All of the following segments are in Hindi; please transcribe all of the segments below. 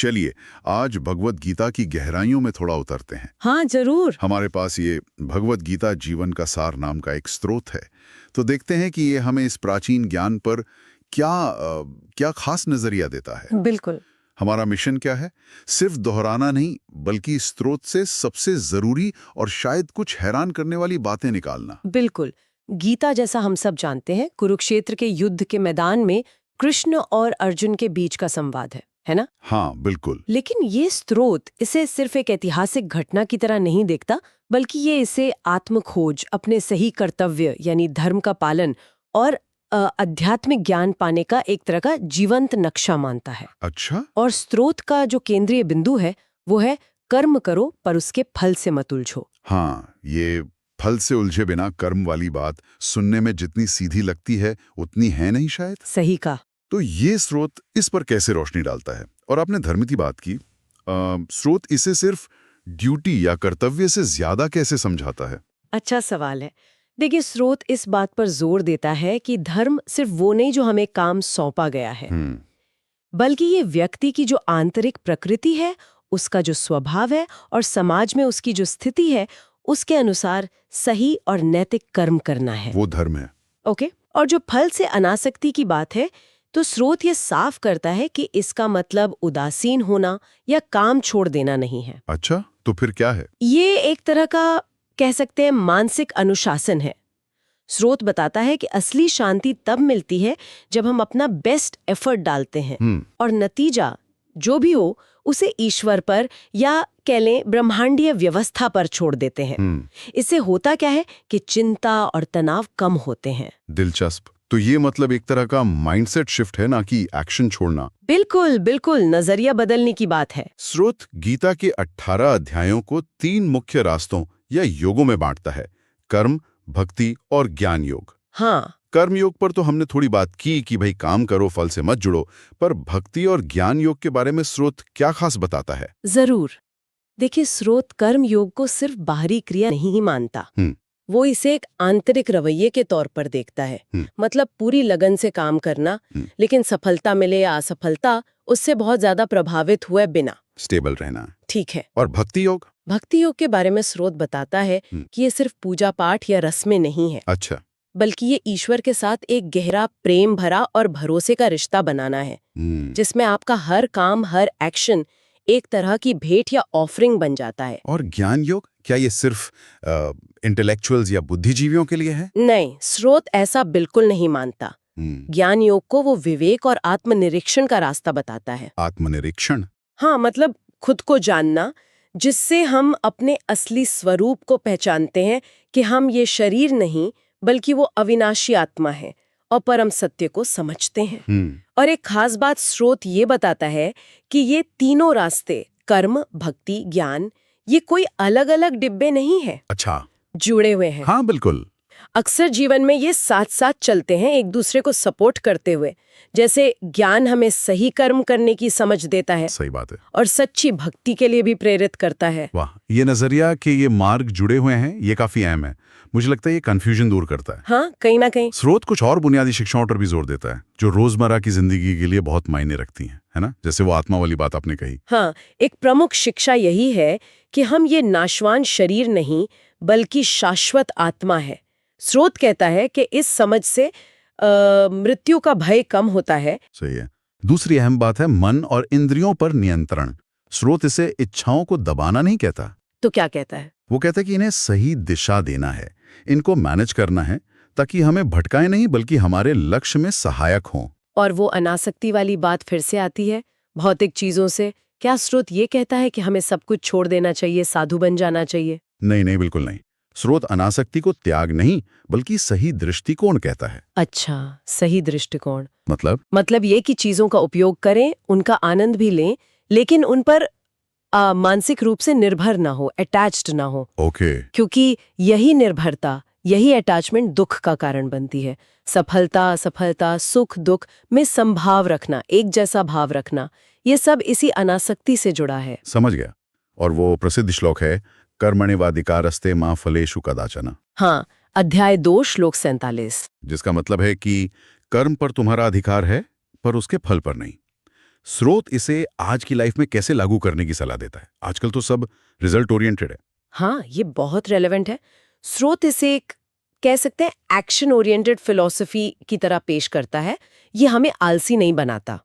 चलिए आज भगवत गीता की गहराइयों में थोड़ा उतरते हैं। हाँ जरूर। हमारे पास ये भगवत गीता जीवन का सार नाम का एक स्रोत है, तो देखते हैं कि ये हमें इस प्राचीन ज्ञान पर क्या खास नजरिया देता है। बिल्कुल। हमारा मिशन क्या है? सिर्फ दोहराना नहीं, बल्कि स्रोत से सबसे जरूरी और शायद कुछ हैरान करने वाली बातें निकालना। बिल्कुल। गीता, जैसा हम सब जानते हैं, कुरुक्षेत्र के युद्ध के मैदान में कृष्ण और अर्जुन के बीच का संवाद है ना? हाँ बिल्कुल। लेकिन ये स्रोत इसे सिर्फ एक ऐतिहासिक घटना की तरह नहीं देखता, बल्कि ये इसे आत्मखोज, अपने सही कर्तव्य यानी धर्म का पालन और आध्यात्मिक ज्ञान पाने का एक तरह का जीवंत नक्शा मानता है। अच्छा। और स्रोत का जो केंद्रीय बिंदु है वो है कर्म करो पर उसके फल से मत उलझो। हाँ, ये फल से उलझे बिना कर्म वाली बात सुनने में जितनी सीधी लगती है उतनी है नहीं शायद। सही कहा। तो ये स्रोत इस पर कैसे रोशनी डालता है? और आपने धर्म की बात की, स्रोत इसे सिर्फ ड्यूटी या कर्तव्य से ज्यादा कैसे समझाता है? अच्छा सवाल है। देखिए, स्रोत इस बात पर जोर देता है कि धर्म सिर्फ वो नहीं जो हमें काम सौंपा गया है, बल्कि ये व्यक्ति की जो आंतरिक प्रकृति है, उसका जो स्वभाव है और समाज में उसकी जो स्थिति है, उसके अनुसार सही और नैतिक कर्म करना है। वो धर्म है। ओके। और जो फल से अनासक्ति की बात है, तो स्रोत ये साफ करता है कि इसका मतलब उदासीन होना या काम छोड़ देना नहीं है। अच्छा, तो फिर क्या है? ये एक तरह का कह सकते हैं मानसिक अनुशासन है। स्रोत बताता है कि असली शांति तब मिलती है जब हम अपना बेस्ट एफर्ट डालते हैं और नतीजा जो भी हो उसे ईश्वर पर या कह लें ब्रह्मांडीय व्यवस्था पर छोड़ देते हैं। इससे होता क्या है कि चिंता और तनाव कम होते हैं। दिलचस्प। तो ये मतलब एक तरह का माइंडसेट शिफ्ट है, ना कि एक्शन छोड़ना। बिल्कुल बिल्कुल, नजरिया बदलने की बात है। स्रोत गीता के 18 अध्यायों को 3 मुख्य रास्तों या योगों में बांटता है: कर्म, भक्ति और ज्ञान योग। हाँ, कर्म योग पर तो हमने थोड़ी बात की कि भाई काम करो, फल से मत जुड़ो, पर भक्ति और ज्ञान योग के बारे में स्रोत क्या खास बताता है? जरूर। देखिए, स्रोत कर्म योग को सिर्फ बाहरी क्रिया नहीं ही मानता, वो इसे एक आंतरिक रवैये के तौर पर देखता है। मतलब पूरी लगन से काम करना, लेकिन सफलता मिले या असफलता उससे बहुत ज्यादा प्रभावित हुए बिना स्टेबल रहना। ठीक है। और भक्ति योग? भक्ति योग के बारे में स्रोत बताता है कि ये सिर्फ पूजा पाठ या रस्में नहीं है। अच्छा। बल्कि ये ईश्वर के साथ एक गहरा प्रेम भरा और भरोसे का रिश्ता बनाना है, जिसमें आपका हर काम, हर एक्शन एक तरह की भेंट या ऑफरिंग बन जाता है। और ज्ञान योग, क्या ये सिर्फ इंटेलेक्चुअल्स या बुद्धिजीवियों के लिए है? नहीं, स्रोत ऐसा बिल्कुल नहीं मानता। ज्ञान योग को वो विवेक और आत्मनिरीक्षण का रास्ता बताता है। आत्मनिरीक्षण? हाँ, मतलब खुद को जानना, जिससे हम अपने असली स्वरूप को पहचानते हैं कि हम ये शरीर नहीं बल्कि वो अविनाशी आत्मा है, और परम सत्य को समझते हैं। और एक खास बात स्रोत ये बताता है कि ये तीनों रास्ते, कर्म, भक्ति, ज्ञान, ये कोई अलग अलग डिब्बे नहीं है। अच्छा। जुड़े हुए हैं। हाँ बिल्कुल। अक्सर जीवन में ये साथ साथ चलते हैं, एक दूसरे को सपोर्ट करते हुए। जैसे ज्ञान हमें सही कर्म करने की समझ देता है, सही बात है, और सच्ची भक्ति के लिए भी प्रेरित करता है। वाह, ये नजरिया कि ये मार्ग जुड़े हुए हैं, ये काफी अहम है। मुझे लगता है ये कंफ्यूजन दूर करता है। हाँ, कहीं ना कहीं। स्रोत कुछ और बुनियादी शिक्षाओं पर भी जोर देता है जो रोजमर्रा की जिंदगी के लिए बहुत मायने रखती हैं, है ना? जैसे वो आत्मा वाली बात आपने कही। हाँ, एक प्रमुख शिक्षा यही है कि हम ये नाशवान शरीर नहीं बल्कि शाश्वत आत्मा है। स्रोत कहता है कि इस समझ से मृत्यु का भय कम होता है। सही है। दूसरी अहम बात है मन और इंद्रियों पर नियंत्रण। स्रोत इसे इच्छाओं को दबाना नहीं कहता। तो क्या कहता है? वो कहता है कि इन्हें सही दिशा देना है, इनको मैनेज करना है, ताकि हमें भटकाए नहीं बल्कि हमारे लक्ष्य में सहायक हों। और वो अनासक्ति वाली बात फिर से आती है, भौतिक चीजों से। क्या स्रोत ये कहता है कि हमें सब कुछ छोड़ देना चाहिए, साधु बन जाना चाहिए? नहीं नहीं, बिल्कुल नहीं। स्रोत अनासक्ति को त्याग नहीं बल्कि सही दृष्टिकोण कहता है। अच्छा, सही दृष्टिकोण मतलब ये कि चीजों का उपयोग करें, उनका आनंद भी लें, लेकिन उन पर मानसिक रूप से निर्भर ना हो, अटैच्ड ना हो। ओके। क्योंकि यही निर्भरता, यही अटैचमेंट दुख का कारण बनती है। सफलता, असफलता, सुख दुख में संभाव रखना, एक जैसा भाव रखना, ये सब इसी अनासक्ति से जुड़ा है। समझ गया। और वो प्रसिद्ध श्लोक है, कर्मण्येवाधिकारस्ते मा फलेषु कदाचन। हाँ, अध्याय 2 श्लोक 47। जिसका मतलब है कि कर्म पर तुम्हारा अधिकार है, पर उसके फल पर नहीं। स्रोत इसे आज की लाइफ में कैसे लागू करने की सलाह देता है? आजकल तो सब रिजल्ट ओरिएंटेड है। हाँ, ये बहुत रेलेवेंट है। स्रोत इसे एक कह सकते हैं एक्शन ओरिएंटेड फिलॉसफी की तरह पेश करता है। ये हमें आलसी नहीं बनाता,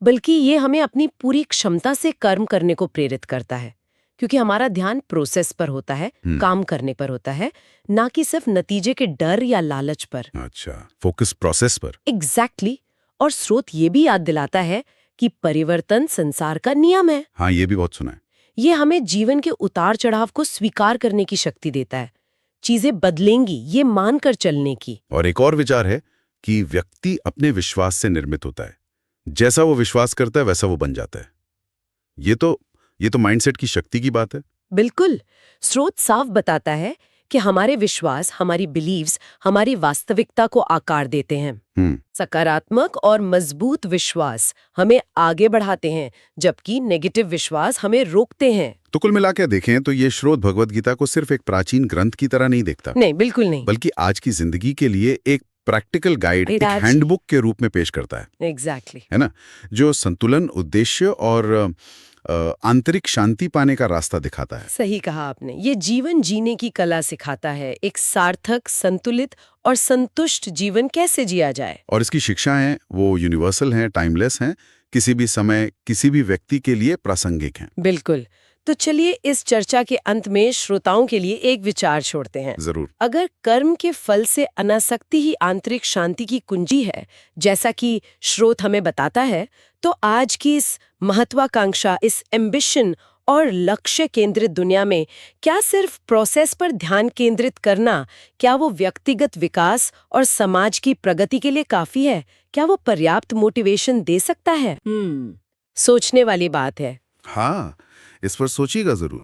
बल्कि ये हमें अपनी पूरी क्षमता से कर्म करने को प्रेरित करता है, क्योंकि हमारा ध्यान प्रोसेस पर होता है, काम करने पर होता है, ना कि सिर्फ नतीजे के डर या लालच पर। अच्छा, फोकस प्रोसेस पर। एग्जैक्टली। और स्रोत ये भी याद दिलाता है कि परिवर्तन संसार का नियम है। हाँ, ये भी बहुत सुना है। ये हमें जीवन के उतार चढ़ाव को स्वीकार करने की शक्ति देता है, चीजें बदलेंगी ये मानकर चलने की। और एक और विचार है कि व्यक्ति अपने विश्वास से निर्मित होता है। जैसा वो विश्वास करता है वैसा वो बन जाता है। ये तो माइंडसेट की शक्ति की बात है। बिल्कुल। स्रोत साफ बताता है कि हमारे विश्वास, हमारी बिलीव्स हमारी वास्तविकता को आकार देते हैं। सकारात्मक और मजबूत विश्वास हमें आगे बढ़ाते हैं, जबकि नेगेटिव विश्वास हमें रोकते हैं। तो कुल मिला के देखें तो ये स्रोत भगवद गीता को सिर्फ एक प्राचीन ग्रंथ की तरह नहीं देखता। नहीं, बिल्कुल नहीं। बल्कि आज की जिंदगी के लिए एक प्रैक्टिकल गाइड, एक हैंडबुक के रूप में पेश करता है। एग्जैक्टली। है ना, जो संतुलन, उद्देश्य और आंतरिक शांति पाने का रास्ता दिखाता है। सही कहा आपने। ये जीवन जीने की कला सिखाता है, एक सार्थक, संतुलित और संतुष्ट जीवन कैसे जिया जाए। और इसकी शिक्षाएं वो यूनिवर्सल हैं, टाइमलेस हैं, किसी भी समय, किसी भी व्यक्ति के लिए प्रासंगिक हैं। बिल्कुल। तो चलिए इस चर्चा के अंत में श्रोताओं के लिए एक विचार छोड़ते हैं। जरूर। अगर कर्म के फल से अनासक्ति ही आंतरिक शांति की कुंजी है, जैसा कि स्रोत हमें बताता है, तो आज की इस महत्वाकांक्षा, इस एम्बिशन और लक्ष्य केंद्रित दुनिया में क्या सिर्फ प्रोसेस पर ध्यान केंद्रित करना, क्या वो व्यक्तिगत विकास और समाज की प्रगति के लिए काफी है? क्या वो पर्याप्त मोटिवेशन दे सकता है? सोचने वाली बात है। हाँ, इस पर सोचिएगा जरूर।